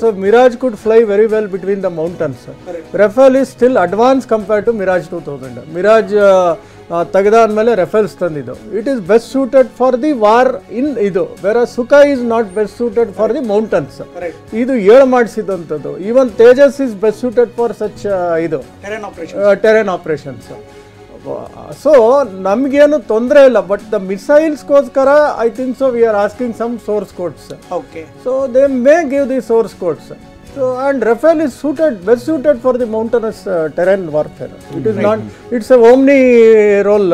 So Mirage could fly very well between the mountains. Rafale is still advanced compared to Mirage 2000. Mirage ತೆಗೆದಾದ್ಮೇಲೆ Rafales ತಂದಿದ್ದು. It is best suited for the war in ಇದು. Whereas Sukhoi is not best suited for the mountains. ಇದು ಏಳು ಮಾಡಿಸಿದಂಥದ್ದು. Even Tejas is best suited for such ಇದು terrain operations. So ನಮಗೇನು ತೊಂದರೆ ಇಲ್ಲ but the ಮಿಸೈಲ್ಸ್ಗೋಸ್ಕರ I think so we are asking some source codes okay so they may give the source codes so and Rafale is suited best suited for the mountainous terrain warfare. It is not, it's a omni role,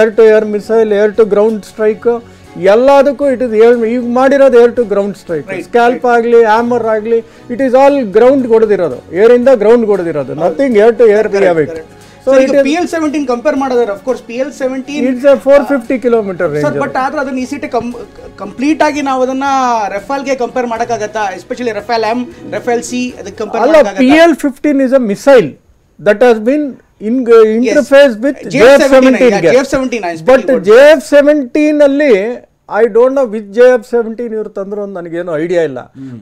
air to air missile, air to ground strike, ಎಲ್ಲದಕ್ಕೂ it is ಈಗ ಮಾಡಿರೋದು air to ground strike, SCALP ಆಗಲಿ hammer ಆಗಲಿ, it is all ground ಹೊಡೆದಿರೋದು, ಏರಿಂದ ground ಹೊಡೆದಿರೋದು, nothing air to air we have it. So PL-17 compare ಮಾಡಿದ್ರೆ of course PL-17 it's a 450 kilometre range. But ಆದ್ರೆ ಅದನ್ನ ಈ ಸಿಟಿ ಕಂಪ್ಲೀಟ್ ಆಗಿ ನಾವು ಅದನ್ನ Rafale ಗೆ ಕಂಪೇರ್ ಮಾಡಕ್ಕಾಗತ್ತಾ? Especially Rafale M, Rafale C ಅದಕ್ಕೆ ಕಂಪೇರ್ ಮಾಡಕ್ಕಾಗತ್ತಾ? PL-15 is a missile that has been interfaced with JF-17. But JF-17 ಅಲ್ಲಿ I don't know which JF-17 ಇವ್ರು ತಂದ್ರು ಅಂತ ನನಗೇನು ಐಡಿಯಾ ಇಲ್ಲ.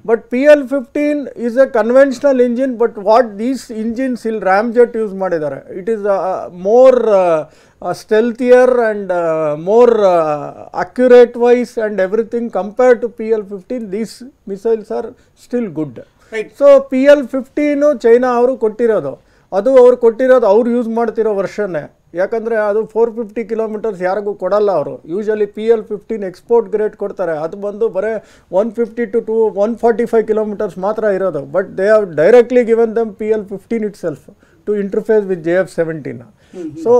But PL-15 is a conventional engine, but what these engines ಇಲ್ಲಿ ramjet use ಮಾಡಿದ್ದಾರೆ, it is more stealthier and more accurate wise and everything compared to PL-15. These missiles are still good. So PL-15 China ಅವರು ಕೊಟ್ಟಿರೋದು, ಅದು ಅವ್ರು ಕೊಟ್ಟಿರೋದು ಅವ್ರು use ಮಾಡ್ತಿರೋ ವರ್ಷನ್ನೇ. ಯಾಕಂದರೆ ಅದು 450 ಕಿಲೋಮೀಟರ್ಸ್ ಯಾರಿಗೂ ಕೊಡಲ್ಲ ಅವರು. ಯೂಶಲಿ PL-15 ಎಕ್ಸ್ಪೋರ್ಟ್ ಗ್ರೇಡ್ ಕೊಡ್ತಾರೆ, ಅದು ಬಂದು ಬರೀ 150 to 145 ಕಿಲೋಮೀಟರ್ಸ್ ಮಾತ್ರ ಇರೋದು. But they have directly given them PL-15 itself to interface with JF-17. So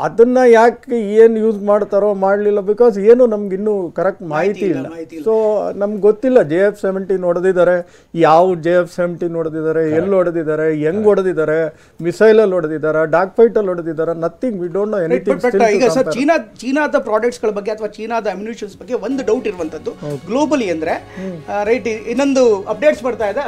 ಅದನ್ನು ಯಾಕೆ ಏನು ಯೂಸ್ ಮಾಡ್ತಾರೋ ಮಾಡಲಿಲ್ಲ, ಬಿಕಾಸ್ ಏನು ನಮ್ಗೆ ಇನ್ನೂ ಕರೆಕ್ಟ್ ಮಾಹಿತಿ ಇಲ್ಲ. ಸೊ ನಮ್ಗೆ ಗೊತ್ತಿಲ್ಲ JF-17 ಹೊಡೆದಿದ್ದಾರೆ, ಯಾವ JF-17 ಹೊಡೆದಿದ್ದಾರೆ, ಎಲ್ಲಿ ಹೊಡೆದಿದ್ದಾರೆ, ಹೆಂಗೆ ಹೊಡೆದಿದ್ದಾರೆ, ಮಿಸೈಲಲ್ಲಿ ಹೊಡೆದಿದ್ದಾರೆ, ಡಾಗ್ ಫೈಟಲ್ಲಿ ಹೊಡೆದಿದ್ದಾರೆ, nothing, we don't know anything. ಈಗ ಸರ್ ಚೀನಾದ ಪ್ರಾಡಕ್ಟ್ಸ್ಗಳ ಬಗ್ಗೆ ಅಥವಾ ಚೀನಾದ ಅಮ್ಯುನಿಷನ್ಸ್ ಬಗ್ಗೆ ಒಂದು ಡೌಟ್ ಇರುವಂಥದ್ದು ಗ್ಲೋಬಲಿ ಅಂದರೆ ರೈಟ್, ಇನ್ನೊಂದು ಅಪ್ಡೇಟ್ಸ್ ಬರ್ತಾ ಇದೆ.